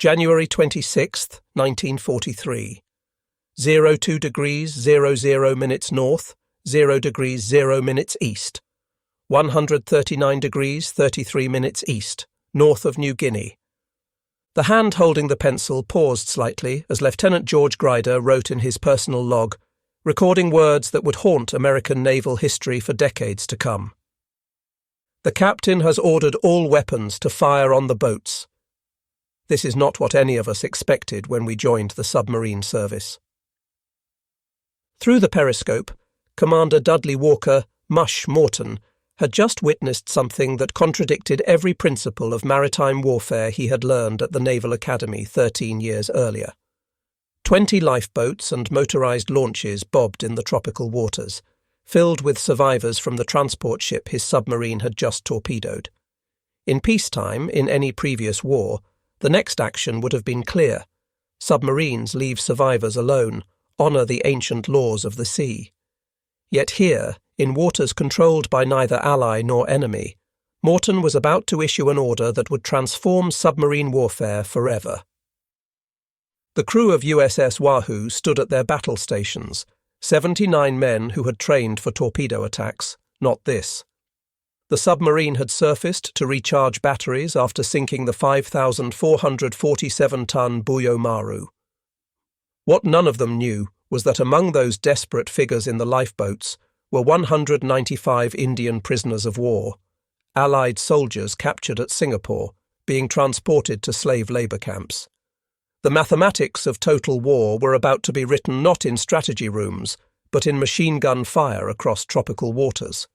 January 26, 1943. 02 degrees 00 minutes north, 0 degrees 0 minutes east. 139 degrees 33 minutes east, north of New Guinea. The hand holding the pencil paused slightly as Lieutenant George Grider wrote in his personal log, recording words that would haunt American naval history for decades to come. The captain has ordered all weapons to fire on the boats. This is not what any of us expected when we joined the submarine service. Through the periscope, Commander Dudley Walker, Mush Morton, had just witnessed something that contradicted every principle of maritime warfare he had learned at the Naval Academy 13 years earlier. 20 lifeboats and motorized launches bobbed in the tropical waters, filled with survivors from the transport ship his submarine had just torpedoed. In peacetime, in any previous war, the next action would have been clear. Submarines leave survivors alone, honour the ancient laws of the sea. Yet here, in waters controlled by neither ally nor enemy, Morton was about to issue an order that would transform submarine warfare forever. The crew of USS Wahoo stood at their battle stations, 79 men who had trained for torpedo attacks, not this. The submarine had surfaced to recharge batteries after sinking the 5,447-ton Buyo Maru. What none of them knew was that among those desperate figures in the lifeboats were 195 Indian prisoners of war, Allied soldiers captured at Singapore, being transported to slave labour camps. The mathematics of total war were about to be written not in strategy rooms, but in machine gun fire across tropical waters.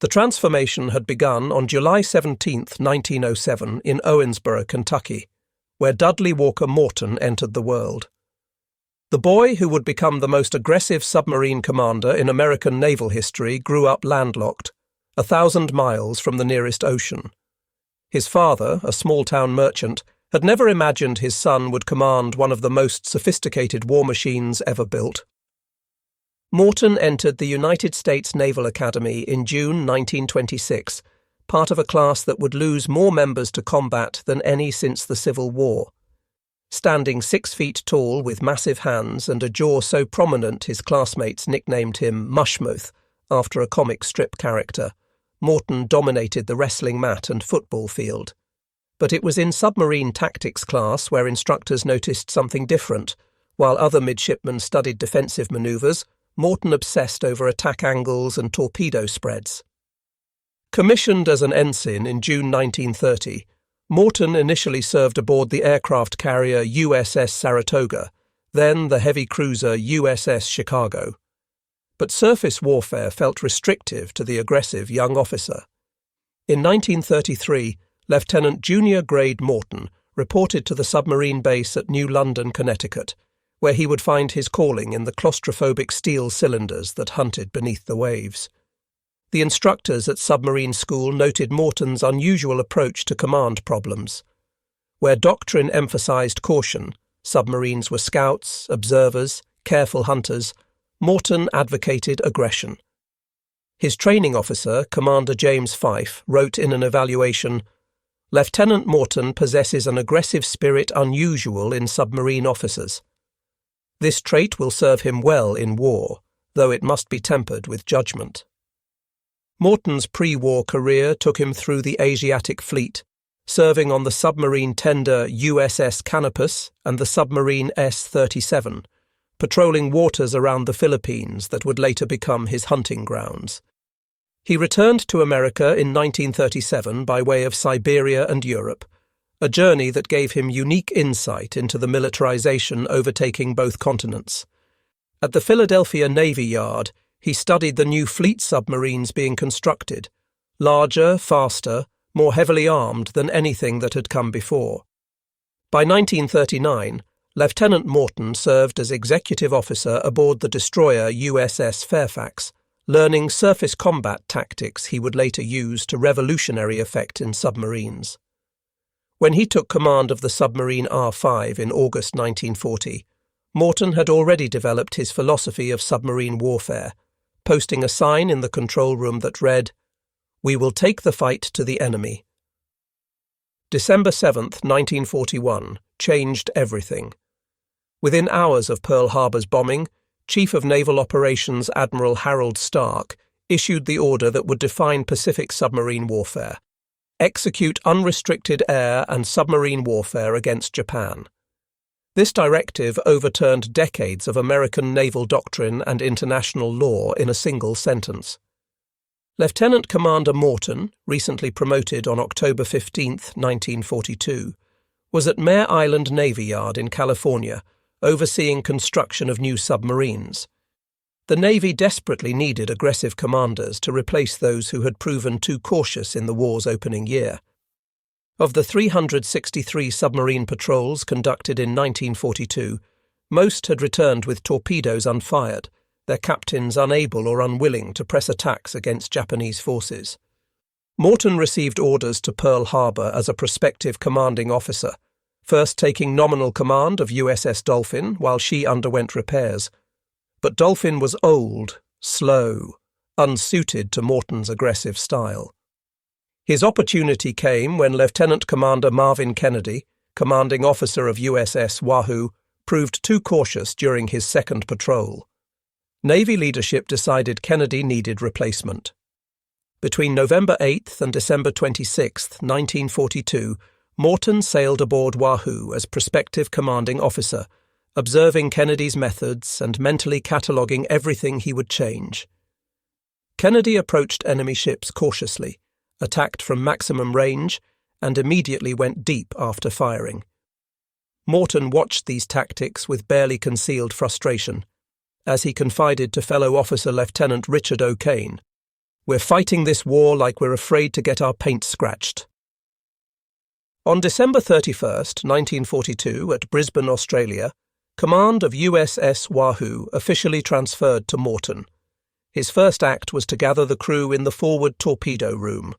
The transformation had begun on July 17, 1907, in Owensboro, Kentucky, where Dudley Walker Morton entered the world. The boy who would become the most aggressive submarine commander in American naval history grew up landlocked, 1,000 miles from the nearest ocean. His father, a small-town merchant, had never imagined his son would command one of the most sophisticated war machines ever built. Morton entered the United States Naval Academy in June 1926, part of a class that would lose more members to combat than any since the Civil War. Standing 6 feet tall with massive hands and a jaw so prominent his classmates nicknamed him Mushmouth, after a comic strip character, Morton dominated the wrestling mat and football field. But it was in submarine tactics class where instructors noticed something different. While other midshipmen studied defensive manoeuvres, Morton obsessed over attack angles and torpedo spreads. Commissioned as an ensign in June 1930, Morton initially served aboard the aircraft carrier USS Saratoga, then the heavy cruiser USS Chicago. But surface warfare felt restrictive to the aggressive young officer. In 1933, Lieutenant Junior Grade Morton reported to the submarine base at New London, Connecticut, where he would find his calling in the claustrophobic steel cylinders that hunted beneath the waves. The instructors at submarine school noted Morton's unusual approach to command problems. Where doctrine emphasized caution, submarines were scouts, observers, careful hunters, Morton advocated aggression. His training officer, Commander James Fife, wrote in an evaluation, "Lieutenant Morton possesses an aggressive spirit unusual in submarine officers. This trait will serve him well in war, though it must be tempered with judgment." Morton's pre-war career took him through the Asiatic Fleet, serving on the submarine tender USS Canopus and the submarine S-37, patrolling waters around the Philippines that would later become his hunting grounds. He returned to America in 1937 by way of Siberia and Europe, a journey that gave him unique insight into the militarization overtaking both continents. At the Philadelphia Navy Yard, he studied the new fleet submarines being constructed, larger, faster, more heavily armed than anything that had come before. By 1939, Lieutenant Morton served as executive officer aboard the destroyer USS Fairfax, learning surface combat tactics he would later use to revolutionary effect in submarines. When he took command of the submarine R5 in August 1940, Morton had already developed his philosophy of submarine warfare, posting a sign in the control room that read, "We will take the fight to the enemy." December 7, 1941, changed everything. Within hours of Pearl Harbor's bombing, Chief of Naval Operations Admiral Harold Stark issued the order that would define Pacific submarine warfare: execute unrestricted air and submarine warfare against Japan. This directive overturned decades of American naval doctrine and international law in a single sentence. Lieutenant Commander Morton, recently promoted on October 15, 1942, was at Mare Island Navy Yard in California, overseeing construction of new submarines. The Navy desperately needed aggressive commanders to replace those who had proven too cautious in the war's opening year. Of the 363 submarine patrols conducted in 1942, most had returned with torpedoes unfired, their captains unable or unwilling to press attacks against Japanese forces. Morton received orders to Pearl Harbor as a prospective commanding officer, first taking nominal command of USS Dolphin while she underwent repairs. But Dolphin was old, slow, unsuited to Morton's aggressive style. His opportunity came when Lieutenant Commander Marvin Kennedy, commanding officer of USS Wahoo, proved too cautious during his second patrol. Navy leadership decided Kennedy needed replacement. Between November 8 and December 26, 1942, Morton sailed aboard Wahoo as prospective commanding officer, observing Kennedy's methods and mentally cataloguing everything he would change. Kennedy approached enemy ships cautiously, attacked from maximum range, and immediately went deep after firing. Morton watched these tactics with barely concealed frustration, as he confided to fellow officer Lieutenant Richard O'Kane, "We're fighting this war like we're afraid to get our paint scratched." On December 31, 1942, at Brisbane, Australia, command of USS Wahoo officially transferred to Morton. His first act was to gather the crew in the forward torpedo room.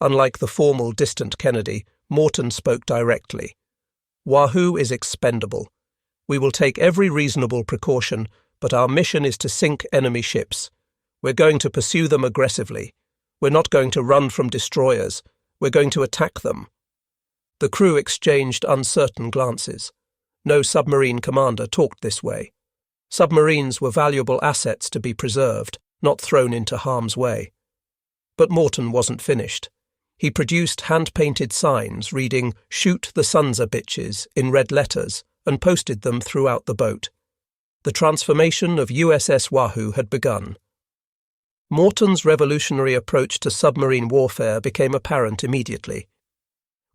Unlike the formal, distant Kennedy, Morton spoke directly. "Wahoo is expendable. We will take every reasonable precaution, but our mission is to sink enemy ships. We're going to pursue them aggressively. We're not going to run from destroyers. We're going to attack them." The crew exchanged uncertain glances. No submarine commander talked this way. Submarines were valuable assets to be preserved, not thrown into harm's way. But Morton wasn't finished. He produced hand-painted signs reading "Shoot the Sonsa bitches" in red letters and posted them throughout the boat. The transformation of USS Wahoo had begun. Morton's revolutionary approach to submarine warfare became apparent immediately.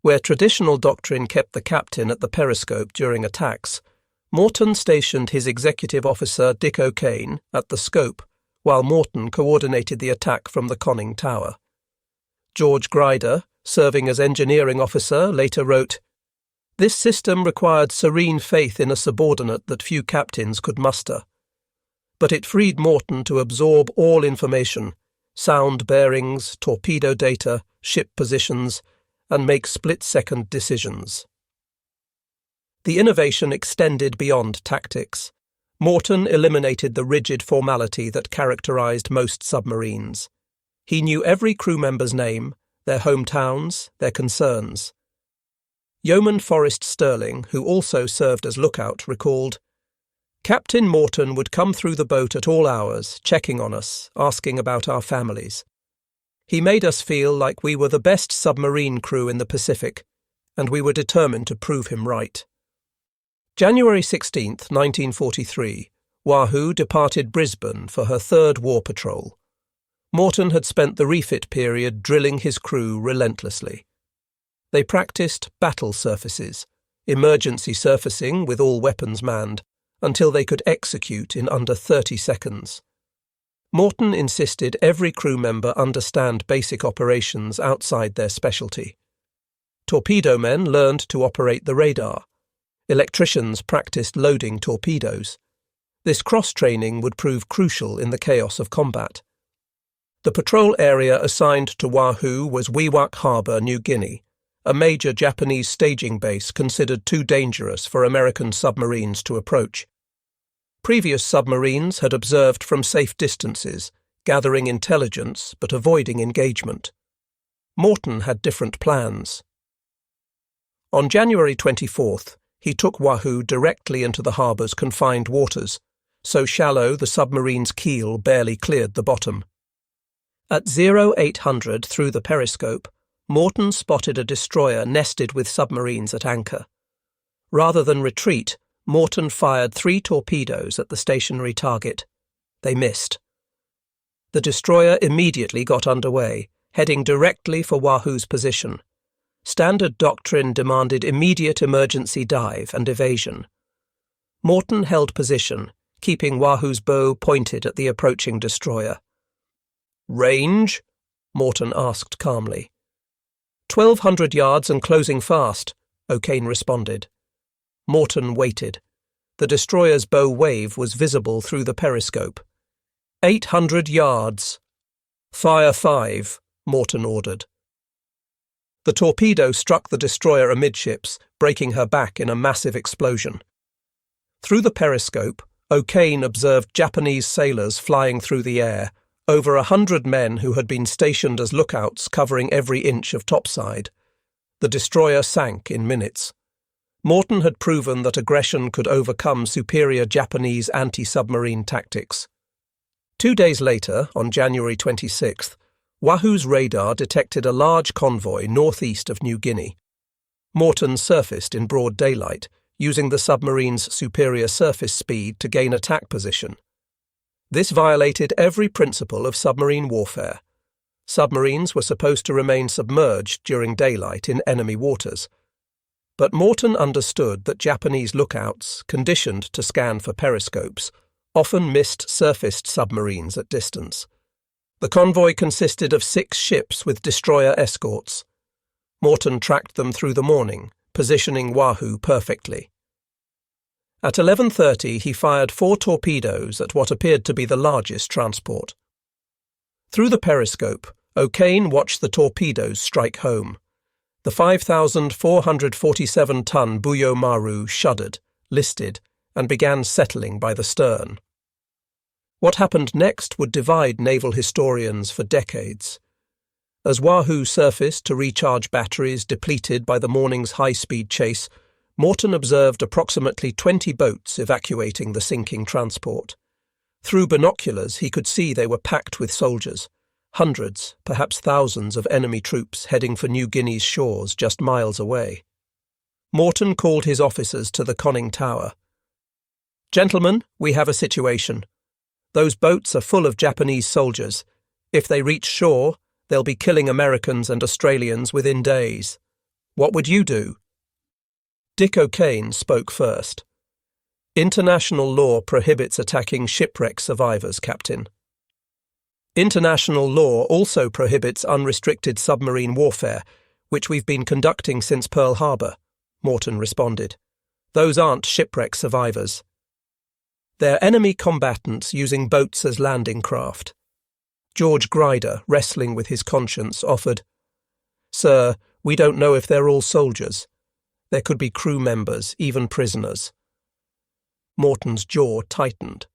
Where traditional doctrine kept the captain at the periscope during attacks, Morton stationed his executive officer Dick O'Kane at the scope, while Morton coordinated the attack from the conning tower. George Grider, serving as engineering officer, later wrote, "This system required serene faith in a subordinate that few captains could muster. But it freed Morton to absorb all information, sound bearings, torpedo data, ship positions, and make split-second decisions." The innovation extended beyond tactics. Morton eliminated the rigid formality that characterized most submarines. He knew every crew member's name, their hometowns, their concerns. Yeoman Forrest Sterling, who also served as lookout, recalled, "Captain Morton would come through the boat at all hours, checking on us, asking about our families. He made us feel like we were the best submarine crew in the Pacific, and we were determined to prove him right." January 16, 1943, Wahoo departed Brisbane for her third war patrol. Morton had spent the refit period drilling his crew relentlessly. They practiced battle surfaces, emergency surfacing with all weapons manned, until they could execute in under 30 seconds. Morton insisted every crew member understand basic operations outside their specialty. Torpedo men learned to operate the radar. Electricians practiced loading torpedoes. This cross-training would prove crucial in the chaos of combat. The patrol area assigned to Wahoo was Wewak Harbour, New Guinea, a major Japanese staging base considered too dangerous for American submarines to approach. Previous submarines had observed from safe distances, gathering intelligence but avoiding engagement. Morton had different plans. On January 24th, he took Wahoo directly into the harbour's confined waters, so shallow the submarine's keel barely cleared the bottom. At 0800 through the periscope, Morton spotted a destroyer nested with submarines at anchor. Rather than retreat, Morton fired 3 torpedoes at the stationary target. They missed. The destroyer immediately got underway, heading directly for Wahoo's position. Standard doctrine demanded immediate emergency dive and evasion. Morton held position, keeping Wahoo's bow pointed at the approaching destroyer. "Range?" Morton asked calmly. 1,200 yards and closing fast, O'Kane responded. Morton waited. The destroyer's bow wave was visible through the periscope. 800 yards. "Fire 5, Morton ordered. The torpedo struck the destroyer amidships, breaking her back in a massive explosion. Through the periscope, O'Kane observed Japanese sailors flying through the air, over 100 men who had been stationed as lookouts covering every inch of topside. The destroyer sank in minutes. Morton had proven that aggression could overcome superior Japanese anti-submarine tactics. 2 days later, on January 26th, Wahoo's radar detected a large convoy northeast of New Guinea. Morton surfaced in broad daylight, using the submarine's superior surface speed to gain attack position. This violated every principle of submarine warfare. Submarines were supposed to remain submerged during daylight in enemy waters. But Morton understood that Japanese lookouts, conditioned to scan for periscopes, often missed surfaced submarines at distance. The convoy consisted of 6 ships with destroyer escorts. Morton tracked them through the morning, positioning Wahoo perfectly. At 11:30 he fired 4 torpedoes at what appeared to be the largest transport. Through the periscope, O'Kane watched the torpedoes strike home. The 5,447-ton Buyo Maru shuddered, listed, and began settling by the stern. What happened next would divide naval historians for decades. As Wahoo surfaced to recharge batteries depleted by the morning's high-speed chase, Morton observed approximately 20 boats evacuating the sinking transport. Through binoculars, he could see they were packed with soldiers, hundreds, perhaps thousands of enemy troops heading for New Guinea's shores just miles away. Morton called his officers to the conning tower. "Gentlemen, we have a situation. Those boats are full of Japanese soldiers. If they reach shore, they'll be killing Americans and Australians within days. What would you do?" Dick O'Kane spoke first. "International law prohibits attacking shipwreck survivors, Captain." "International law also prohibits unrestricted submarine warfare, which we've been conducting since Pearl Harbor," Morton responded. "Those aren't shipwreck survivors. They're enemy combatants using boats as landing craft." George Grider, wrestling with his conscience, offered, "Sir, we don't know if they're all soldiers. There could be crew members, even prisoners." Morton's jaw tightened.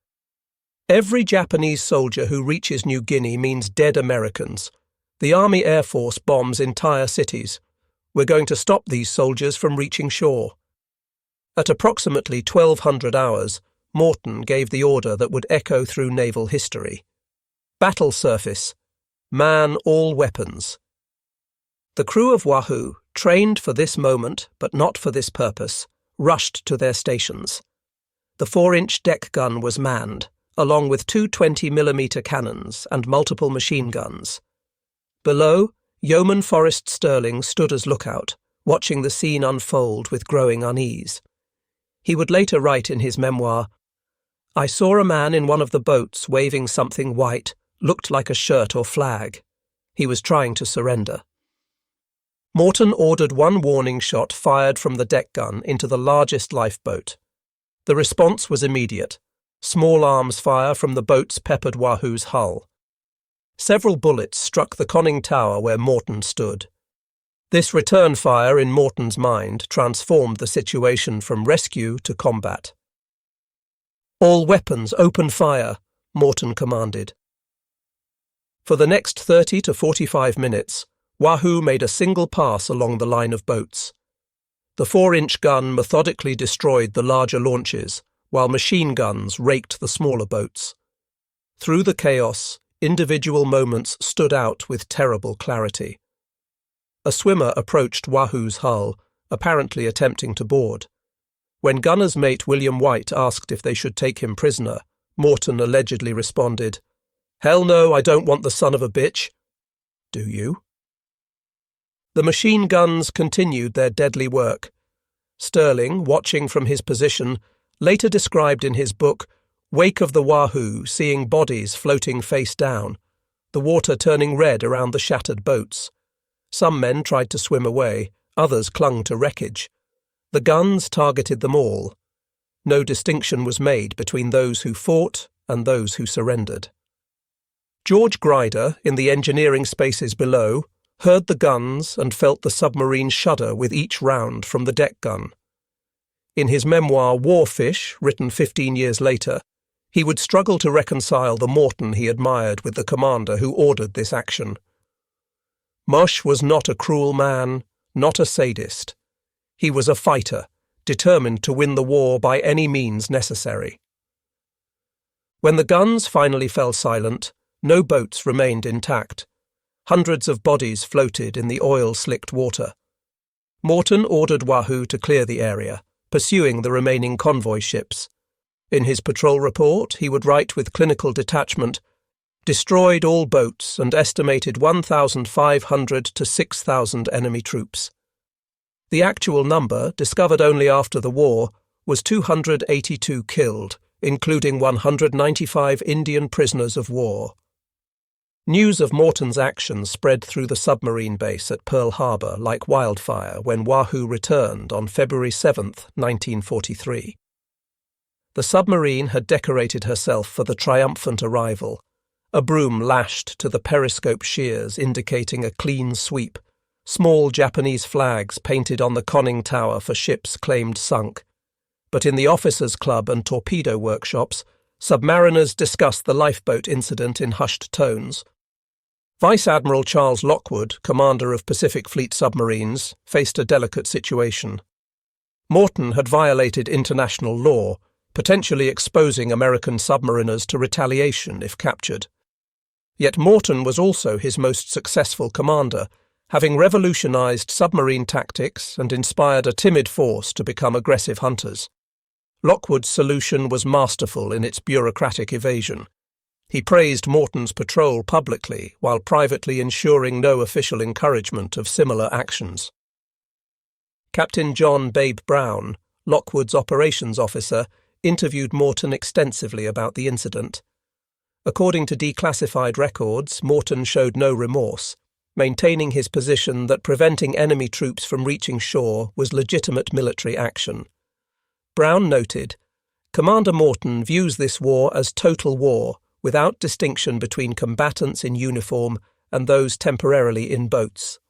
"Every Japanese soldier who reaches New Guinea means dead Americans. The Army Air Force bombs entire cities. We're going to stop these soldiers from reaching shore." At approximately 1200 hours, Morton gave the order that would echo through naval history. "Battle surface. Man all weapons." The crew of Wahoo, trained for this moment but not for this purpose, rushed to their stations. The 4-inch deck gun was manned, along with 2 20mm cannons and multiple machine guns. Below, Yeoman Forrest Sterling stood as lookout, watching the scene unfold with growing unease. He would later write in his memoir, "I saw a man in one of the boats waving something white, looked like a shirt or flag. He was trying to surrender." Morton ordered 1 warning shot fired from the deck gun into the largest lifeboat. The response was immediate. Small arms fire from the boats peppered Wahoo's hull. Several bullets struck the conning tower where Morton stood. This return fire in Morton's mind transformed the situation from rescue to combat. "All weapons, open fire," Morton commanded. For the next 30 to 45 minutes, Wahoo made a single pass along the line of boats. The 4-inch gun methodically destroyed the larger launches, while machine guns raked the smaller boats. Through the chaos, individual moments stood out with terrible clarity. A swimmer approached Wahoo's hull, apparently attempting to board. When gunner's mate William White asked if they should take him prisoner, Morton allegedly responded, "Hell no, I don't want the son of a bitch." Do you? The machine guns continued their deadly work. Sterling, watching from his position, later described in his book Wake of the Wahoo seeing bodies floating face down, the water turning red around the shattered boats. Some men tried to swim away, others clung to wreckage. The guns targeted them all. No distinction was made between those who fought and those who surrendered. George Grider, in the engineering spaces below, heard the guns and felt the submarine shudder with each round from the deck gun. In his memoir Warfish, written 15 years later, he would struggle to reconcile the Morton he admired with the commander who ordered this action. Mush was not a cruel man, not a sadist. He was a fighter, determined to win the war by any means necessary. When the guns finally fell silent, no boats remained intact. Hundreds of bodies floated in the oil-slicked water. Morton ordered Wahoo to clear the area, pursuing the remaining convoy ships. In his patrol report, he would write with clinical detachment, "Destroyed all boats and estimated 1,500 to 6,000 enemy troops." The actual number, discovered only after the war, was 282 killed, including 195 Indian prisoners of war. News of Morton's actions spread through the submarine base at Pearl Harbor like wildfire when Wahoo returned on February 7, 1943. The submarine had decorated herself for the triumphant arrival. A broom lashed to the periscope shears indicating a clean sweep, small Japanese flags painted on the conning tower for ships claimed sunk. But in the officers' club and torpedo workshops, submariners discussed the lifeboat incident in hushed tones. Vice Admiral Charles Lockwood, commander of Pacific Fleet submarines, faced a delicate situation. Morton had violated international law, potentially exposing American submariners to retaliation if captured. Yet Morton was also his most successful commander, having revolutionized submarine tactics and inspired a timid force to become aggressive hunters. Lockwood's solution was masterful in its bureaucratic evasion. He praised Morton's patrol publicly while privately ensuring no official encouragement of similar actions. Captain John Babe Brown, Lockwood's operations officer, interviewed Morton extensively about the incident. According to declassified records, Morton showed no remorse, maintaining his position that preventing enemy troops from reaching shore was legitimate military action. Brown noted, "Commander Morton views this war as total war, without distinction between combatants in uniform and those temporarily in boats."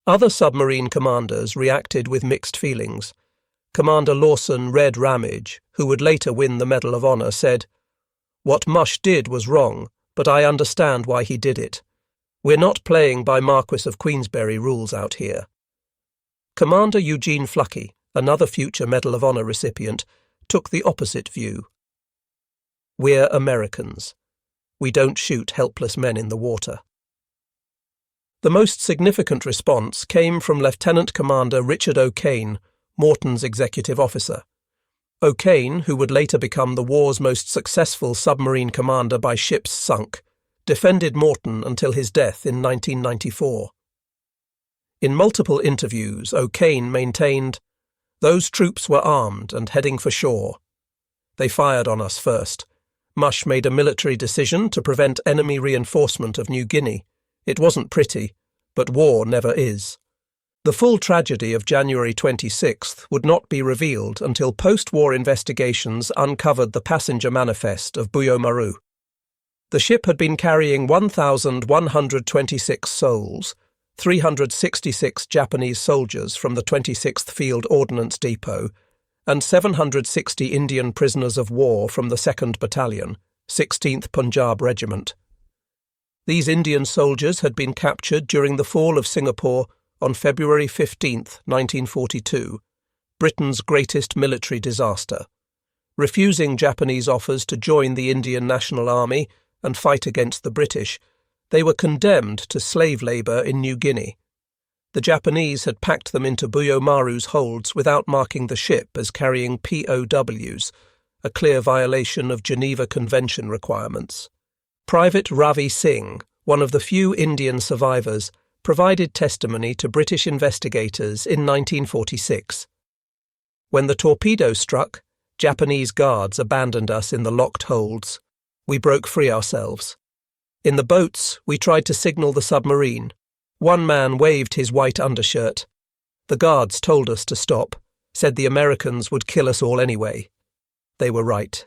Other submarine commanders reacted with mixed feelings. Commander Lawson Red Ramage, who would later win the Medal of Honor, said, "What Mush did was wrong, but I understand why he did it. We're not playing by Marquis of Queensberry rules out here." Commander Eugene Fluckey, another future Medal of Honor recipient, took the opposite view. "We're Americans. We don't shoot helpless men in the water." The most significant response came from Lieutenant Commander Richard O'Kane, Morton's executive officer. O'Kane, who would later become the war's most successful submarine commander by ships sunk, defended Morton until his death in 1994. In multiple interviews, O'Kane maintained, "Those troops were armed and heading for shore. They fired on us first. Mush made a military decision to prevent enemy reinforcement of New Guinea. It wasn't pretty, but war never is." The full tragedy of January 26th would not be revealed until post-war investigations uncovered the passenger manifest of Buyo Maru. The ship had been carrying 1,126 souls, 366 Japanese soldiers from the 26th Field Ordnance Depot, and 760 Indian prisoners of war from the 2nd Battalion, 16th Punjab Regiment. These Indian soldiers had been captured during the fall of Singapore on February 15, 1942, Britain's greatest military disaster. Refusing Japanese offers to join the Indian National Army and fight against the British, they were condemned to slave labour in New Guinea. The Japanese had packed them into Buyo Maru's holds without marking the ship as carrying POWs, a clear violation of Geneva Convention requirements. Private Ravi Singh, one of the few Indian survivors, provided testimony to British investigators in 1946. When the torpedo struck, Japanese guards abandoned us in the locked holds. We broke free ourselves. In the boats, we tried to signal the submarine. One man waved his white undershirt. The guards told us to stop, said the Americans would kill us all anyway. They were right.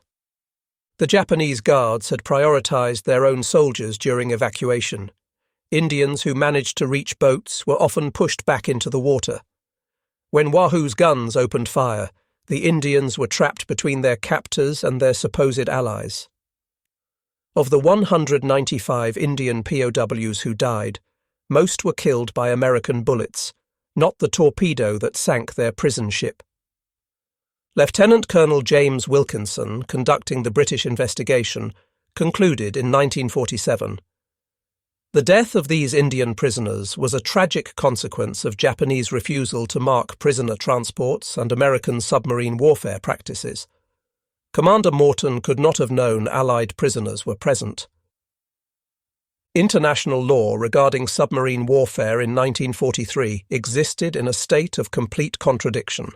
The Japanese guards had prioritized their own soldiers during evacuation. Indians who managed to reach boats were often pushed back into the water. When Wahoo's guns opened fire, the Indians were trapped between their captors and their supposed allies. Of the 195 Indian POWs who died, most were killed by American bullets, not the torpedo that sank their prison ship. Lieutenant Colonel James Wilkinson, conducting the British investigation, concluded in 1947, "The death of these Indian prisoners was a tragic consequence of Japanese refusal to mark prisoner transports and American submarine warfare practices. Commander Morton could not have known Allied prisoners were present." International law regarding submarine warfare in 1943 existed in a state of complete contradiction.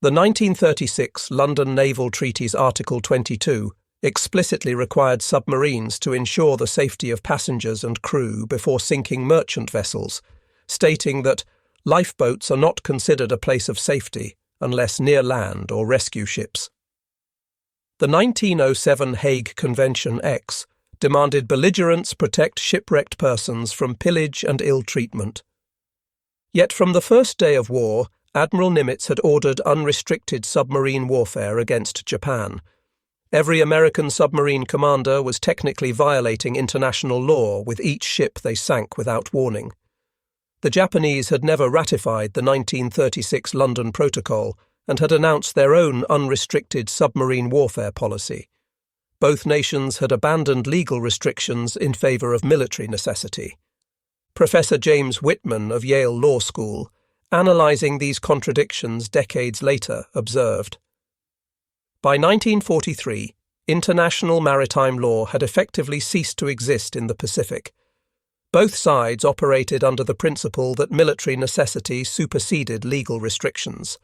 The 1936 London Naval Treaty's Article 22 explicitly required submarines to ensure the safety of passengers and crew before sinking merchant vessels, stating that lifeboats are not considered a place of safety unless near land or rescue ships. The 1907 Hague Convention X demanded belligerents protect shipwrecked persons from pillage and ill treatment. Yet from the first day of war, Admiral Nimitz had ordered unrestricted submarine warfare against Japan. Every American submarine commander was technically violating international law with each ship they sank without warning. The Japanese had never ratified the 1936 London Protocol and had announced their own unrestricted submarine warfare policy. Both nations had abandoned legal restrictions in favour of military necessity. Professor James Whitman of Yale Law School, analysing these contradictions decades later, observed, "By 1943, international maritime law had effectively ceased to exist in the Pacific. Both sides operated under the principle that military necessity superseded legal restrictions.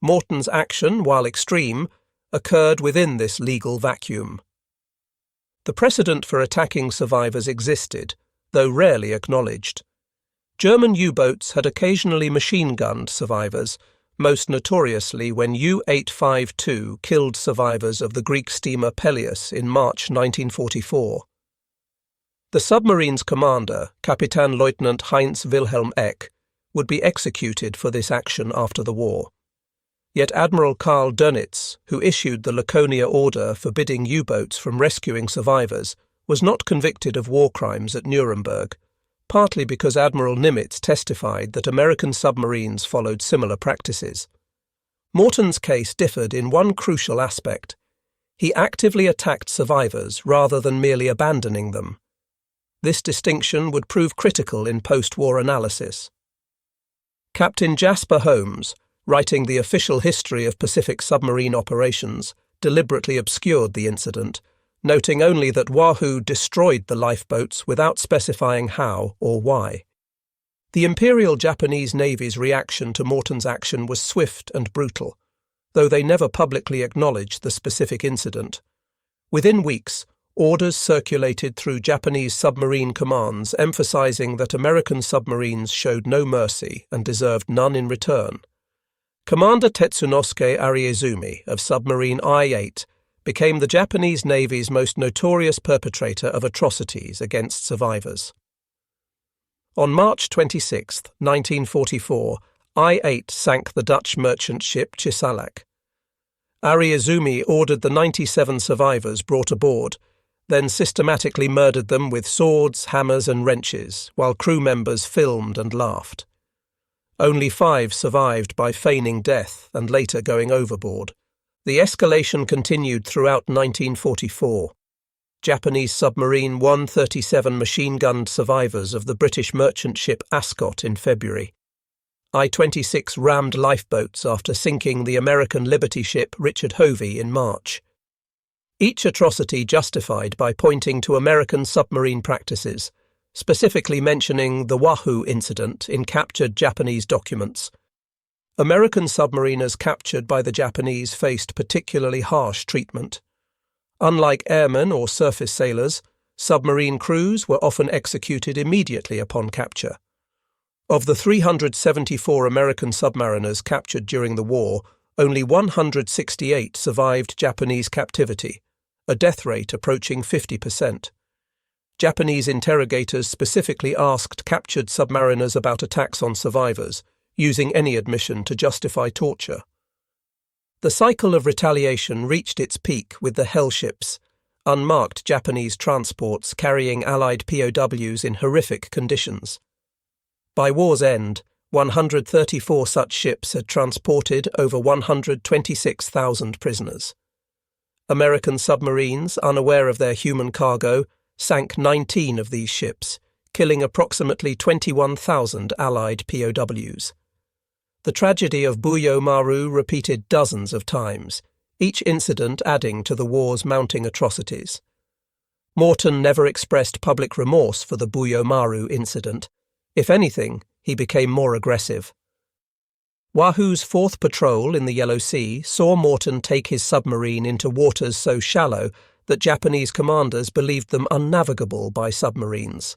Morton's action, while extreme, occurred within this legal vacuum." The precedent for attacking survivors existed, though rarely acknowledged. German U-boats had occasionally machine-gunned survivors, most notoriously when U-852 killed survivors of the Greek steamer Pérouse in March 1944. The submarine's commander, Captain Lieutenant Heinz Wilhelm Eck, would be executed for this action after the war. Yet Admiral Karl Dönitz, who issued the Laconia order forbidding U-boats from rescuing survivors, was not convicted of war crimes at Nuremberg, partly because Admiral Nimitz testified that American submarines followed similar practices. Morton's case differed in one crucial aspect. He actively attacked survivors rather than merely abandoning them. This distinction would prove critical in post-war analysis. Captain Jasper Holmes, writing the official history of Pacific submarine operations, deliberately obscured the incident, noting only that Wahoo destroyed the lifeboats without specifying how or why. The Imperial Japanese Navy's reaction to Morton's action was swift and brutal, though they never publicly acknowledged the specific incident. Within weeks, orders circulated through Japanese submarine commands emphasizing that American submarines showed no mercy and deserved none in return. Commander Tetsunosuke Ariizumi of submarine I-8 became the Japanese Navy's most notorious perpetrator of atrocities against survivors. On March 26, 1944, I-8 sank the Dutch merchant ship Chisalak. Ariizumi ordered the 97 survivors brought aboard, then systematically murdered them with swords, hammers and wrenches, while crew members filmed and laughed. Only 5 survived by feigning death and later going overboard. The escalation continued throughout 1944. Japanese submarine 137 machine-gunned survivors of the British merchant ship Ascot in February. I-26 rammed lifeboats after sinking the American Liberty ship Richard Hovey in March. Each atrocity justified by pointing to American submarine practices, specifically mentioning the Wahoo incident in captured Japanese documents. American submariners captured by the Japanese faced particularly harsh treatment. Unlike airmen or surface sailors, submarine crews were often executed immediately upon capture. Of the 374 American submariners captured during the war, only 168 survived Japanese captivity, a death rate approaching 50%. Japanese interrogators specifically asked captured submariners about attacks on survivors, using any admission to justify torture. The cycle of retaliation reached its peak with the Hell ships, unmarked Japanese transports carrying Allied POWs in horrific conditions. By war's end, 134 such ships had transported over 126,000 prisoners. American submarines, unaware of their human cargo, sank 19 of these ships, killing approximately 21,000 Allied POWs. The tragedy of Buyo Maru repeated dozens of times, each incident adding to the war's mounting atrocities. Morton never expressed public remorse for the Buyo Maru incident. If anything, he became more aggressive. Wahoo's 4th patrol in the Yellow Sea saw Morton take his submarine into waters so shallow that Japanese commanders believed them unnavigable by submarines.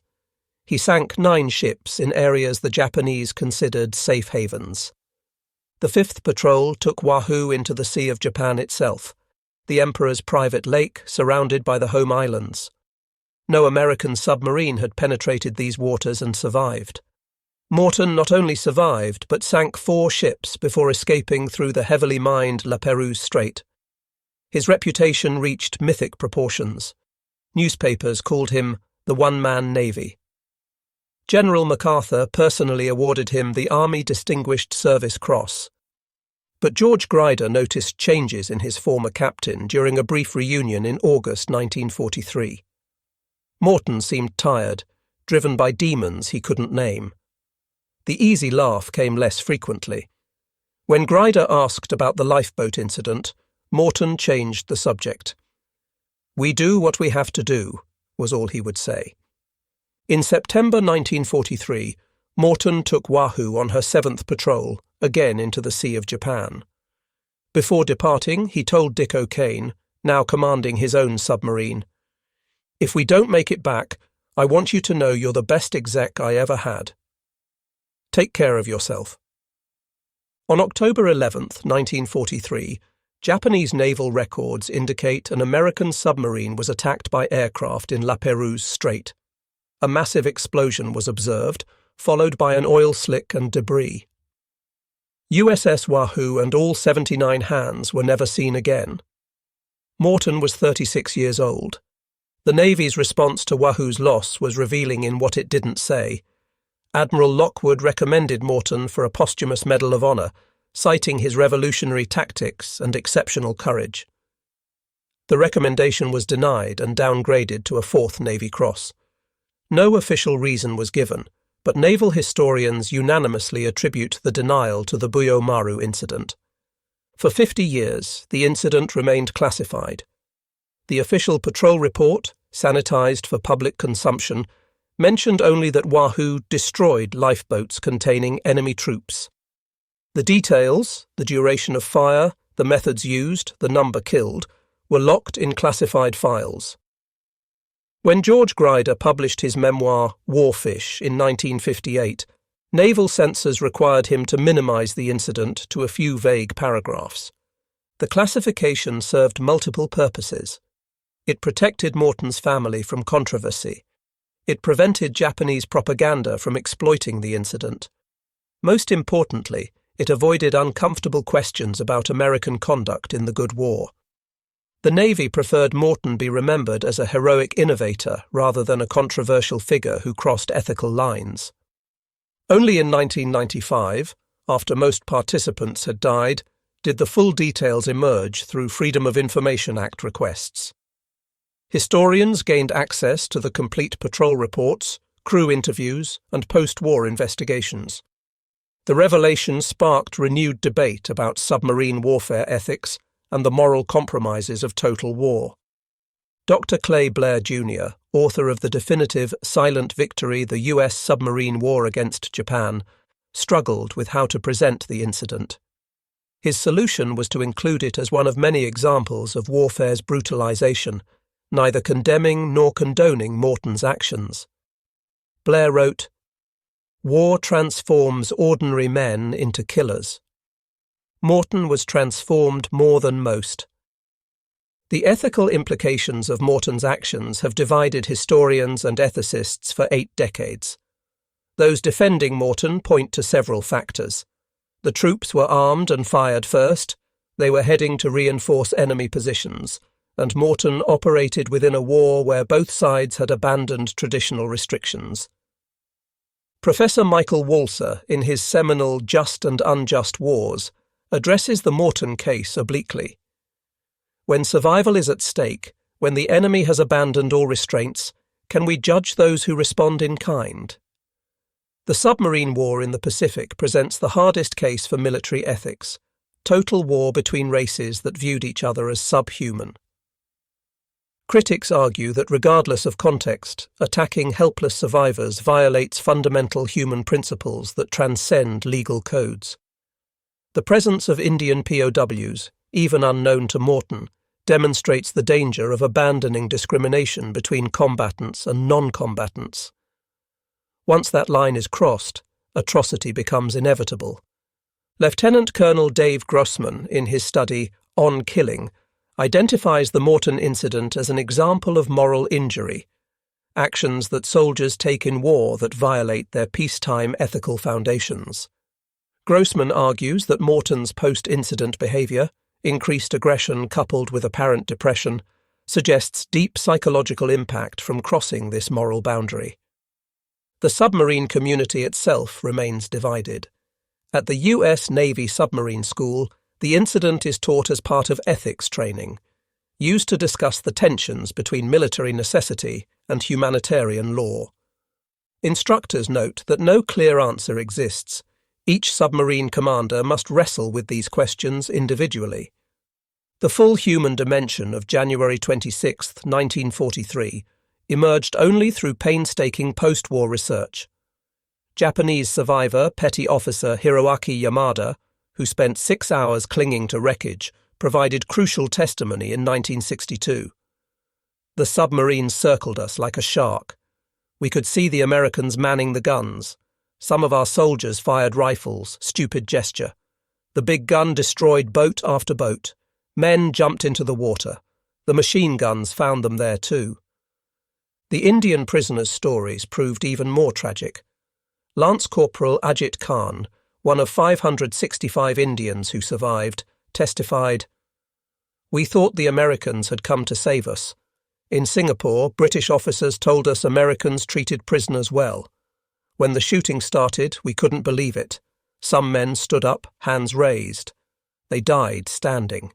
He sank 9 ships in areas the Japanese considered safe havens. The 5th patrol took Wahoo into the Sea of Japan itself, the Emperor's private lake surrounded by the home islands. No American submarine had penetrated these waters and survived. Morton not only survived, but sank 4 ships before escaping through the heavily mined Pérouse Strait. His reputation reached mythic proportions. Newspapers called him the one-man navy. General MacArthur personally awarded him the Army Distinguished Service Cross. But George Grider noticed changes in his former captain during a brief reunion in August 1943. Morton seemed tired, driven by demons he couldn't name. The easy laugh came less frequently. When Grider asked about the lifeboat incident, Morton changed the subject. "We do what we have to do," was all he would say. In September 1943, Morton took Wahoo on her 7th patrol, again into the Sea of Japan. Before departing, he told Dick O'Kane, now commanding his own submarine, "If we don't make it back, I want you to know you're the best exec I ever had. Take care of yourself." On October 11, 1943, Japanese naval records indicate an American submarine was attacked by aircraft in Pérouse Strait. A massive explosion was observed, followed by an oil slick and debris. USS Wahoo and all 79 hands were never seen again. Morton was 36 years old. The Navy's response to Wahoo's loss was revealing in what it didn't say. Admiral Lockwood recommended Morton for a posthumous Medal of Honor, citing his revolutionary tactics and exceptional courage. The recommendation was denied and downgraded to a 4th Navy Cross. No official reason was given, but naval historians unanimously attribute the denial to the Buyo Maru incident. For 50 years, the incident remained classified. The official patrol report, sanitized for public consumption, mentioned only that Wahoo destroyed lifeboats containing enemy troops. The details, the duration of fire, the methods used, the number killed, were locked in classified files. When George Grider published his memoir Warfish in 1958, naval censors required him to minimize the incident to a few vague paragraphs. The classification served multiple purposes. It protected Morton's family from controversy. It prevented Japanese propaganda from exploiting the incident. Most importantly, it avoided uncomfortable questions about American conduct in the Good War. The Navy preferred Morton be remembered as a heroic innovator rather than a controversial figure who crossed ethical lines. Only in 1995, after most participants had died, did the full details emerge through Freedom of Information Act requests. Historians gained access to the complete patrol reports, crew interviews, and post-war investigations. The revelation sparked renewed debate about submarine warfare ethics and the moral compromises of total war. Dr. Clay Blair, Jr., author of the definitive Silent Victory: The U.S. Submarine War Against Japan, struggled with how to present the incident. His solution was to include it as one of many examples of warfare's brutalization, neither condemning nor condoning Morton's actions. Blair wrote, "War transforms ordinary men into killers. Morton was transformed more than most." The ethical implications of Morton's actions have divided historians and ethicists for 8 decades. Those defending Morton point to several factors. The troops were armed and fired first, they were heading to reinforce enemy positions, and Morton operated within a war where both sides had abandoned traditional restrictions. Professor Michael Walser, in his seminal Just and Unjust Wars, addresses the Morton case obliquely. When survival is at stake, when the enemy has abandoned all restraints, can we judge those who respond in kind? The submarine war in the Pacific presents the hardest case for military ethics, total war between races that viewed each other as subhuman. Critics argue that regardless of context, attacking helpless survivors violates fundamental human principles that transcend legal codes. The presence of Indian POWs, even unknown to Morton, demonstrates the danger of abandoning discrimination between combatants and non-combatants. Once that line is crossed, atrocity becomes inevitable. Lieutenant Colonel Dave Grossman, in his study On Killing, identifies the Morton incident as an example of moral injury, actions that soldiers take in war that violate their peacetime ethical foundations. Grossman argues that Morton's post-incident behaviour, increased aggression coupled with apparent depression, suggests deep psychological impact from crossing this moral boundary. The submarine community itself remains divided. At the U.S. Navy Submarine School, the incident is taught as part of ethics training, used to discuss the tensions between military necessity and humanitarian law. Instructors note that no clear answer exists. Each submarine commander must wrestle with these questions individually. The full human dimension of January 26, 1943, emerged only through painstaking post-war research. Japanese survivor Petty Officer Hiroaki Yamada, who spent 6 hours clinging to wreckage, provided crucial testimony in 1962. "The submarine circled us like a shark. We could see the Americans manning the guns. Some of our soldiers fired rifles, stupid gesture. The big gun destroyed boat after boat. Men jumped into the water. The machine guns found them there too." The Indian prisoners' stories proved even more tragic. Lance Corporal Ajit Khan, one of 565 Indians who survived, testified, "We thought the Americans had come to save us. In Singapore, British officers told us Americans treated prisoners well. When the shooting started, we couldn't believe it. Some men stood up, hands raised. They died standing."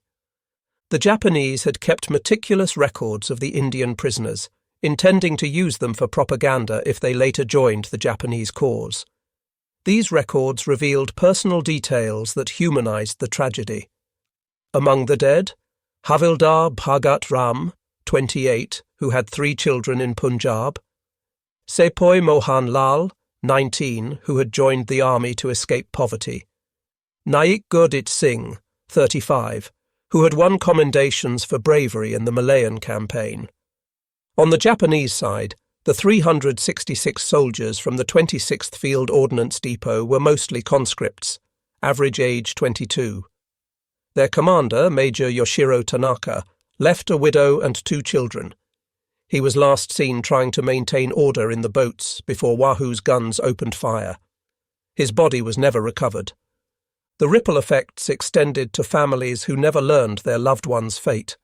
The Japanese had kept meticulous records of the Indian prisoners, intending to use them for propaganda if they later joined the Japanese cause. These records revealed personal details that humanized the tragedy. Among the dead, Havildar Bhagat Ram, 28, who had 3 children in Punjab; Sepoy Mohan Lal, 19, who had joined the army to escape poverty; Naik Gurdit Singh, 35, who had won commendations for bravery in the Malayan campaign. On the Japanese side, the 366 soldiers from the 26th Field Ordnance Depot were mostly conscripts, average age 22. Their commander, Major Yoshiro Tanaka, left a widow and 2 children. He was last seen trying to maintain order in the boats before Wahoo's guns opened fire. His body was never recovered. The ripple effects extended to families who never learned their loved one's fate.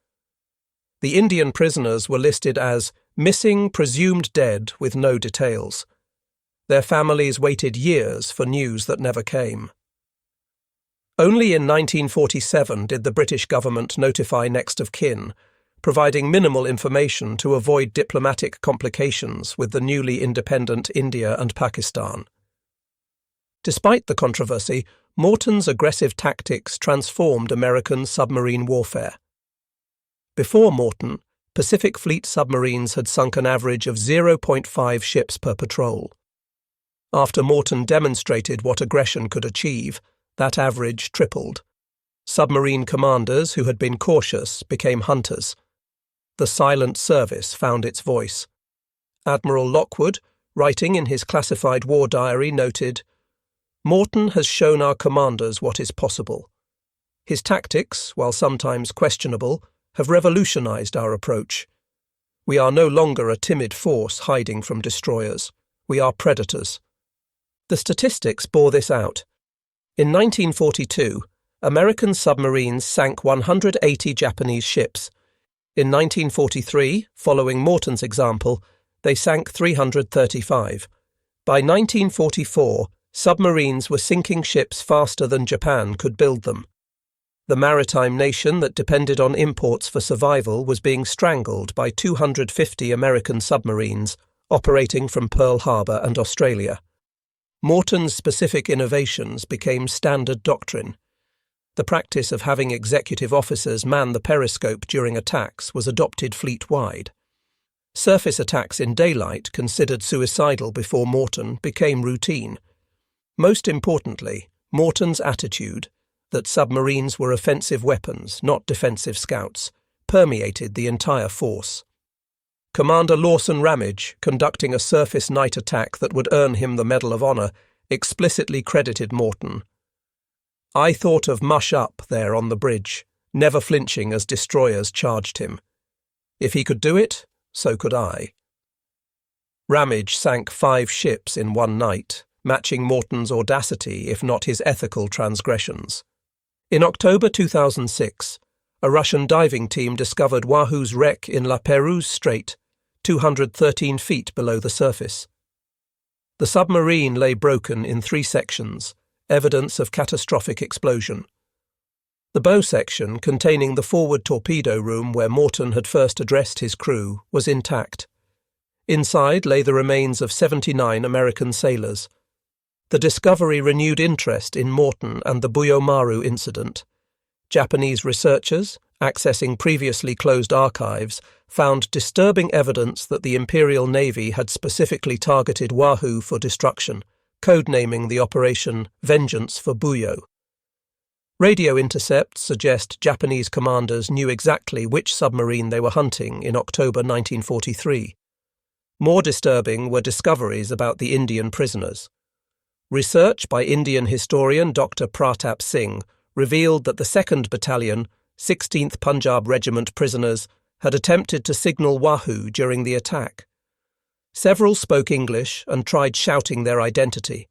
The Indian prisoners were listed as missing, presumed dead, with no details. Their families waited years for news that never came. Only in 1947 did the British government notify next of kin, providing minimal information to avoid diplomatic complications with the newly independent India and Pakistan. Despite the controversy, Morton's aggressive tactics transformed American submarine warfare. Before Morton, Pacific Fleet submarines had sunk an average of 0.5 ships per patrol. After Morton demonstrated what aggression could achieve, that average tripled. Submarine commanders who had been cautious became hunters. The silent service found its voice. Admiral Lockwood, writing in his classified war diary, noted, "Morton has shown our commanders what is possible. His tactics, while sometimes questionable, have revolutionized our approach. We are no longer a timid force hiding from destroyers. We are predators." The statistics bore this out. In 1942, American submarines sank 180 Japanese ships. In 1943, following Morton's example, they sank 335. By 1944, submarines were sinking ships faster than Japan could build them. The maritime nation that depended on imports for survival was being strangled by 250 American submarines operating from Pearl Harbor and Australia. Morton's specific innovations became standard doctrine. The practice of having executive officers man the periscope during attacks was adopted fleet-wide. Surface attacks in daylight, considered suicidal before Morton, became routine. Most importantly, Morton's attitude, that submarines were offensive weapons, not defensive scouts, permeated the entire force. Commander Lawson Ramage, conducting a surface night attack that would earn him the Medal of Honor, explicitly credited Morton. "I thought of Mush up there on the bridge, never flinching as destroyers charged him. If he could do it, so could I." Ramage sank 5 ships in one night, matching Morton's audacity if not his ethical transgressions. In October 2006, a Russian diving team discovered Wahoo's wreck in Pérouse Strait, 213 feet below the surface. The submarine lay broken in 3 sections, evidence of catastrophic explosion. The bow section, containing the forward torpedo room where Morton had first addressed his crew, was intact. Inside lay the remains of 79 American sailors. The discovery renewed interest in Morton and the Buyo Maru incident. Japanese researchers, accessing previously closed archives, found disturbing evidence that the Imperial Navy had specifically targeted Wahoo for destruction, codenaming the operation Vengeance for Buyo. Radio intercepts suggest Japanese commanders knew exactly which submarine they were hunting in October 1943. More disturbing were discoveries about the Indian prisoners. Research by Indian historian Dr. Pratap Singh revealed that the 2nd Battalion, 16th Punjab Regiment prisoners had attempted to signal Wahoo during the attack. Several spoke English and tried shouting their identity.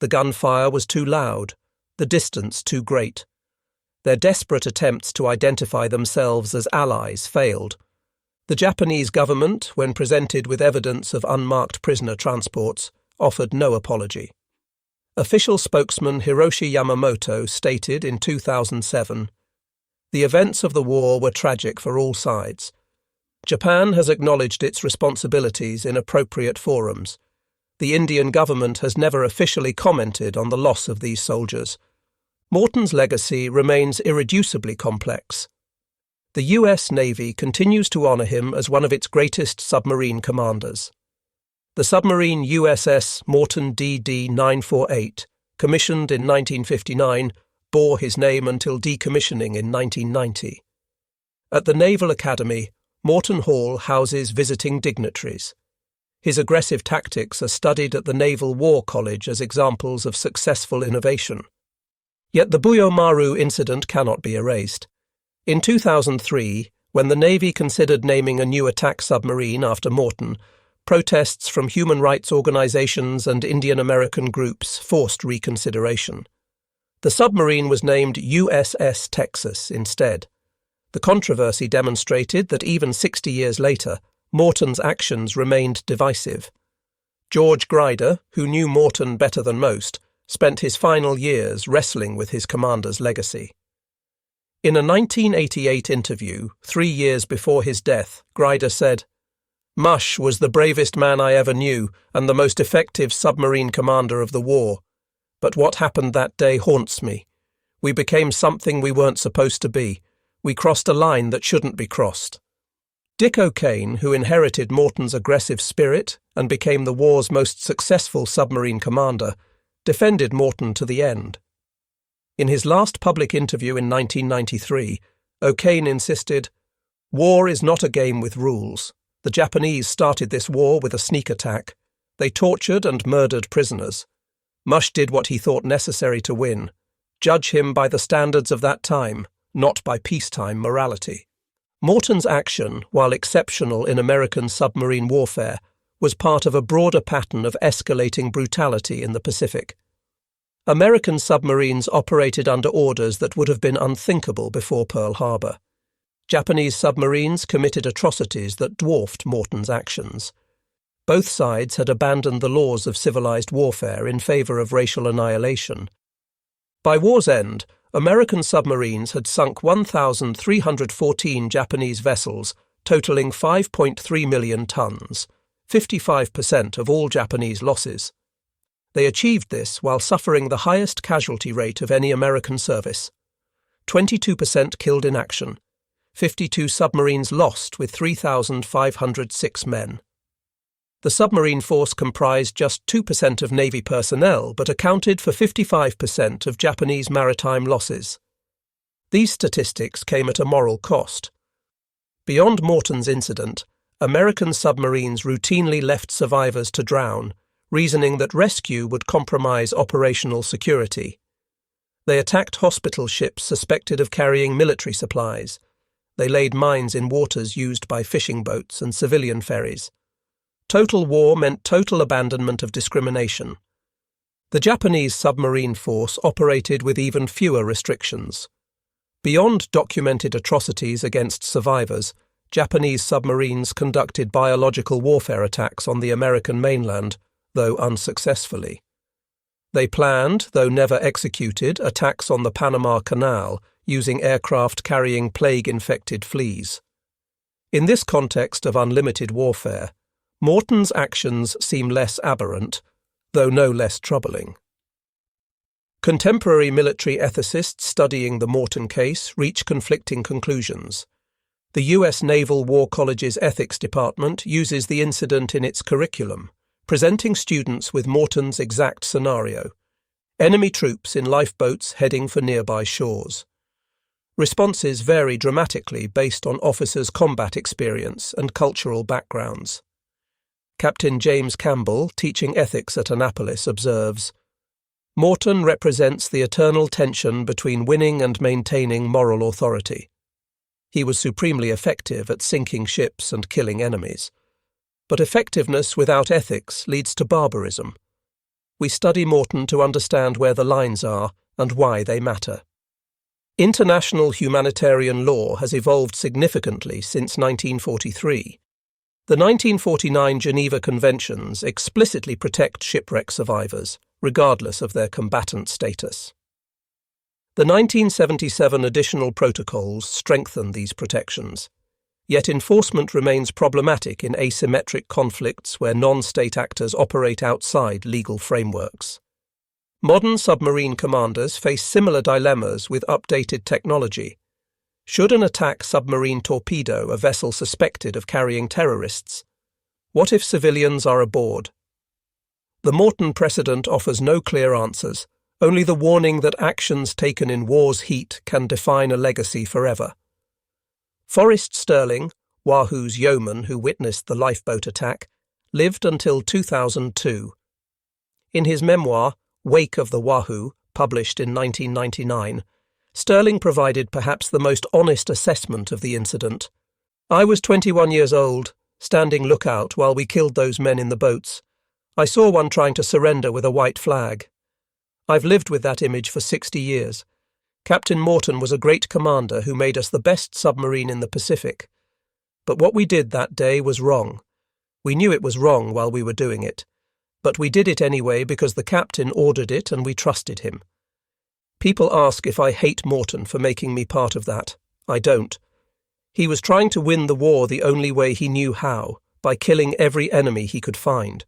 The gunfire was too loud, the distance too great. Their desperate attempts to identify themselves as allies failed. The Japanese government, when presented with evidence of unmarked prisoner transports, offered no apology. Official spokesman Hiroshi Yamamoto stated in 2007, "The events of the war were tragic for all sides. Japan has acknowledged its responsibilities in appropriate forums. The Indian government has never officially commented on the loss of these soldiers. Morton's legacy remains irreducibly complex. The US Navy continues to honor him as one of its greatest submarine commanders. The submarine USS Morton DD 948, commissioned in 1959, bore his name until decommissioning in 1990. At the Naval Academy, Morton Hall houses visiting dignitaries. His aggressive tactics are studied at the Naval War College as examples of successful innovation. Yet the Buyo Maru incident cannot be erased. In 2003, when the Navy considered naming a new attack submarine after Morton, protests from human rights organizations and Indian-American groups forced reconsideration. The submarine was named USS Texas instead. The controversy demonstrated that even 60 years later, Morton's actions remained divisive. George Grider, who knew Morton better than most, spent his final years wrestling with his commander's legacy. In a 1988 interview, 3 years before his death, Grider said, "Mush was the bravest man I ever knew and the most effective submarine commander of the war. But what happened that day haunts me. We became something we weren't supposed to be. We crossed a line that shouldn't be crossed." Dick O'Kane, who inherited Morton's aggressive spirit and became the war's most successful submarine commander, defended Morton to the end. In his last public interview in 1993, O'Kane insisted, "War is not a game with rules. The Japanese started this war with a sneak attack. They tortured and murdered prisoners. Mush did what he thought necessary to win. Judge him by the standards of that time, not by peacetime morality." Morton's action, while exceptional in American submarine warfare, was part of a broader pattern of escalating brutality in the Pacific. American submarines operated under orders that would have been unthinkable before Pearl Harbor. Japanese submarines committed atrocities that dwarfed Morton's actions. Both sides had abandoned the laws of civilized warfare in favor of racial annihilation. By war's end, American submarines had sunk 1,314 Japanese vessels, totaling 5.3 million tons, 55% of all Japanese losses. They achieved this while suffering the highest casualty rate of any American service. 22% killed in action, 52 submarines lost with 3,506 men. The submarine force comprised just 2% of Navy personnel but accounted for 55% of Japanese maritime losses. These statistics came at a moral cost. Beyond Morton's incident, American submarines routinely left survivors to drown, reasoning that rescue would compromise operational security. They attacked hospital ships suspected of carrying military supplies. They laid mines in waters used by fishing boats and civilian ferries. Total war meant total abandonment of discrimination. The Japanese submarine force operated with even fewer restrictions. Beyond documented atrocities against survivors, Japanese submarines conducted biological warfare attacks on the American mainland, though unsuccessfully. They planned, though never executed, attacks on the Panama Canal using aircraft carrying plague-infected fleas. In this context of unlimited warfare, Morton's actions seem less aberrant, though no less troubling. Contemporary military ethicists studying the Morton case reach conflicting conclusions. The U.S. Naval War College's Ethics Department uses the incident in its curriculum, presenting students with Morton's exact scenario: enemy troops in lifeboats heading for nearby shores. Responses vary dramatically based on officers' combat experience and cultural backgrounds. Captain James Campbell, teaching ethics at Annapolis, observes, "Morton represents the eternal tension between winning and maintaining moral authority. He was supremely effective at sinking ships and killing enemies. But effectiveness without ethics leads to barbarism. We study Morton to understand where the lines are and why they matter." International humanitarian law has evolved significantly since 1943. The 1949 Geneva Conventions explicitly protect shipwreck survivors, regardless of their combatant status. The 1977 additional protocols strengthen these protections, yet enforcement remains problematic in asymmetric conflicts where non-state actors operate outside legal frameworks. Modern submarine commanders face similar dilemmas with updated technology. Should an attack submarine torpedo a vessel suspected of carrying terrorists? What if civilians are aboard? The Morton precedent offers no clear answers, only the warning that actions taken in war's heat can define a legacy forever. Forrest Sterling, Wahoo's yeoman who witnessed the lifeboat attack, lived until 2002. In his memoir, Wake of the Wahoo, published in 1999, Sterling provided perhaps the most honest assessment of the incident. "I was 21 years old, standing lookout while we killed those men in the boats. I saw one trying to surrender with a white flag. I've lived with that image for 60 years. Captain Morton was a great commander who made us the best submarine in the Pacific. But what we did that day was wrong. We knew it was wrong while we were doing it. But we did it anyway because the captain ordered it and we trusted him. People ask if I hate Morton for making me part of that. I don't. He was trying to win the war the only way he knew how, by killing every enemy he could find.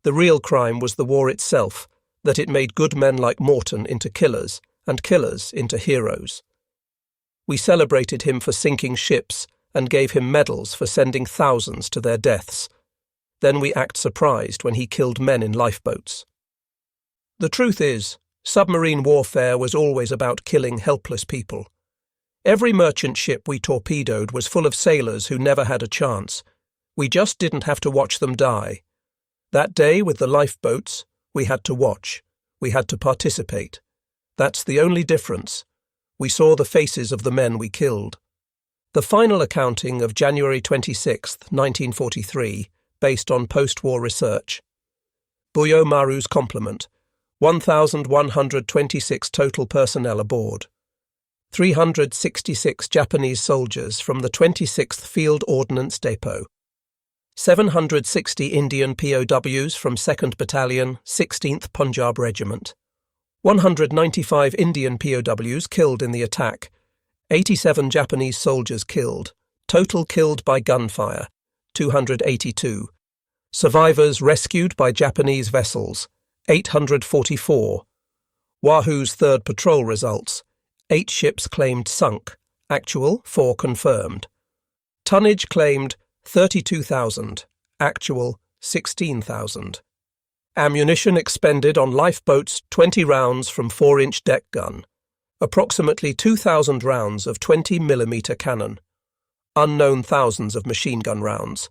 The real crime was the war itself, that it made good men like Morton into killers, and killers into heroes. We celebrated him for sinking ships and gave him medals for sending thousands to their deaths. Then we act surprised when he killed men in lifeboats. The truth is, submarine warfare was always about killing helpless people. Every merchant ship we torpedoed was full of sailors who never had a chance. We just didn't have to watch them die. That day with the lifeboats, we had to watch. We had to participate. That's the only difference. We saw the faces of the men we killed. The final accounting of January 26, 1943, based on post-war research. Buyo Maru's complement, 1,126 total personnel aboard. 366 Japanese soldiers from the 26th Field Ordnance Depot. 760 Indian POWs from 2nd Battalion, 16th Punjab Regiment. 195 Indian POWs killed in the attack. 87 Japanese soldiers killed. Total killed by gunfire, 282. Survivors rescued by Japanese vessels, 844. Wahoo's third patrol results, 8 ships claimed sunk, actual 4 confirmed. Tonnage claimed 32,000, actual 16,000. Ammunition expended on lifeboats 20 rounds from 4-inch deck gun, approximately 2,000 rounds of 20mm cannon, unknown thousands of machine gun rounds.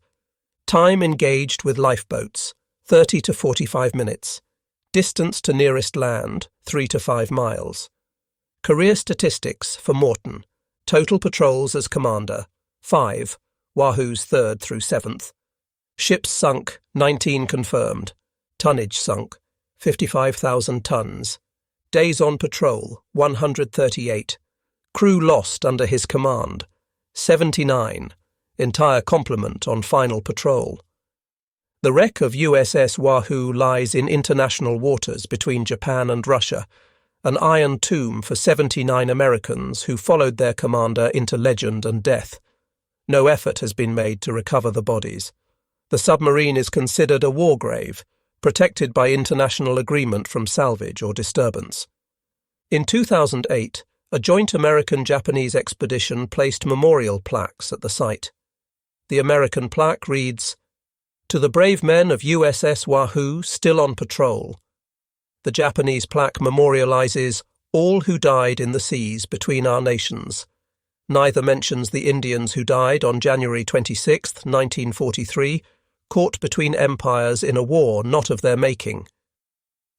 Time engaged with lifeboats, 30 to 45 minutes. Distance to nearest land, 3 to 5 miles. Career statistics for Morton. Total patrols as commander, 5, Wahoo's 3rd through 7th. Ships sunk, 19 confirmed. Tonnage sunk, 55,000 tons. Days on patrol, 138. Crew lost under his command, 79. Entire complement on final patrol. The wreck of USS Wahoo lies in international waters between Japan and Russia, an iron tomb for 79 Americans who followed their commander into legend and death. No effort has been made to recover the bodies. The submarine is considered a war grave, protected by international agreement from salvage or disturbance. In 2008, a joint American-Japanese expedition placed memorial plaques at the site. The American plaque reads, "To the brave men of USS Wahoo still on patrol." The Japanese plaque memorializes all who died in the seas between our nations. Neither mentions the Indians who died on January 26, 1943, caught between empires in a war not of their making.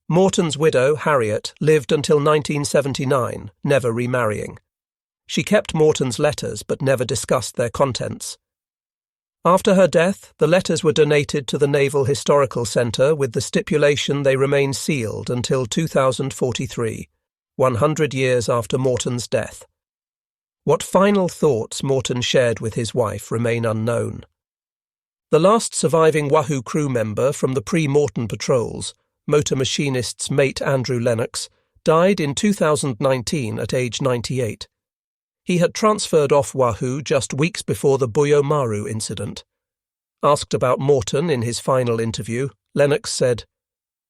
Morton's widow, Harriet, lived until 1979, never remarrying. She kept Morton's letters but never discussed their contents. After her death, the letters were donated to the Naval Historical Centre with the stipulation they remain sealed until 2043, 100 years after Morton's death. What final thoughts Morton shared with his wife remain unknown. The last surviving Wahoo crew member from the pre-Morton patrols, motor machinist's mate Andrew Lennox, died in 2019 at age 98. He had transferred off Wahoo just weeks before the Buyo Maru incident. Asked about Morton in his final interview, Lennox said,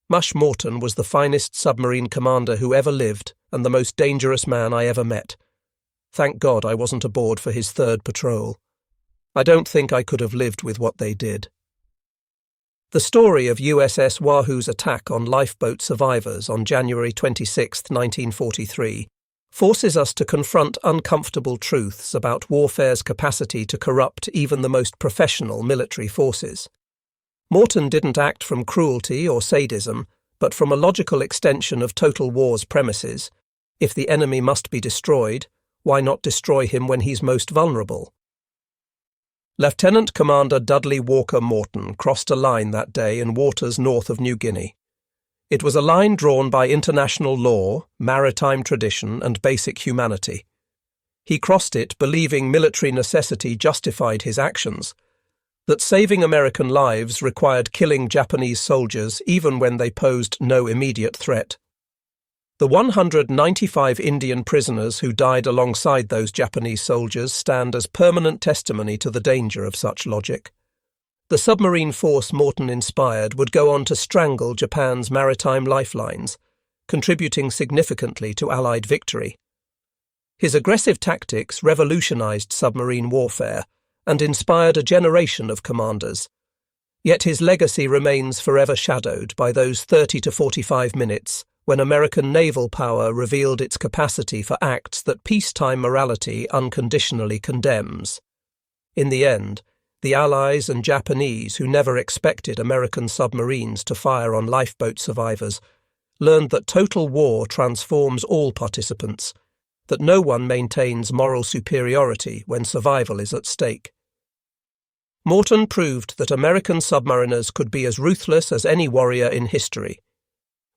"Mush Morton was the finest submarine commander who ever lived and the most dangerous man I ever met. Thank God I wasn't aboard for his 3rd patrol. I don't think I could have lived with what they did." The story of USS Wahoo's attack on lifeboat survivors on January 26, 1943, forces us to confront uncomfortable truths about warfare's capacity to corrupt even the most professional military forces. Morton didn't act from cruelty or sadism, but from a logical extension of total war's premises. If the enemy must be destroyed, why not destroy him when he's most vulnerable? Lieutenant Commander Dudley Walker Morton crossed a line that day in waters north of New Guinea. It was a line drawn by international law, maritime tradition, and basic humanity. He crossed it believing military necessity justified his actions. that saving American lives required killing Japanese soldiers even when they posed no immediate threat. The 195 Indian prisoners who died alongside those Japanese soldiers stand as permanent testimony to the danger of such logic. The submarine force Morton inspired would go on to strangle Japan's maritime lifelines, contributing significantly to Allied victory. His aggressive tactics revolutionized submarine warfare and inspired a generation of commanders. Yet his legacy remains forever shadowed by those 30 to 45 minutes when American naval power revealed its capacity for acts that peacetime morality unconditionally condemns. In the end, the Allies and Japanese, who never expected American submarines to fire on lifeboat survivors, learned that total war transforms all participants, that no one maintains moral superiority when survival is at stake. Morton proved that American submariners could be as ruthless as any warrior in history.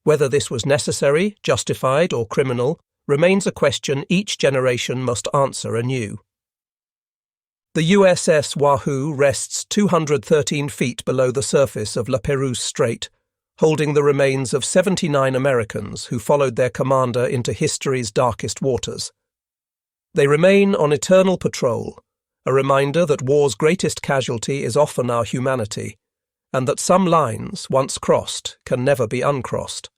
Whether this was necessary, justified, or criminal remains a question each generation must answer anew. The USS Wahoo rests 213 feet below the surface of Pérouse Strait, holding the remains of 79 Americans who followed their commander into history's darkest waters. They remain on eternal patrol, a reminder that war's greatest casualty is often our humanity, and that some lines, once crossed, can never be uncrossed.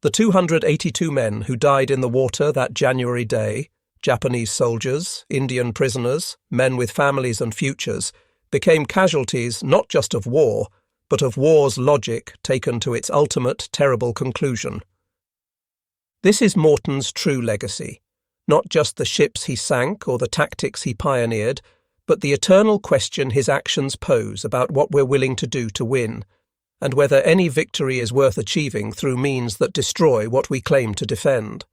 The 282 men who died in the water that January day, Japanese soldiers, Indian prisoners, men with families and futures, became casualties not just of war, but of war's logic taken to its ultimate terrible conclusion. This is Morton's true legacy, not just the ships he sank or the tactics he pioneered, but the eternal question his actions pose about what we're willing to do to win, and whether any victory is worth achieving through means that destroy what we claim to defend.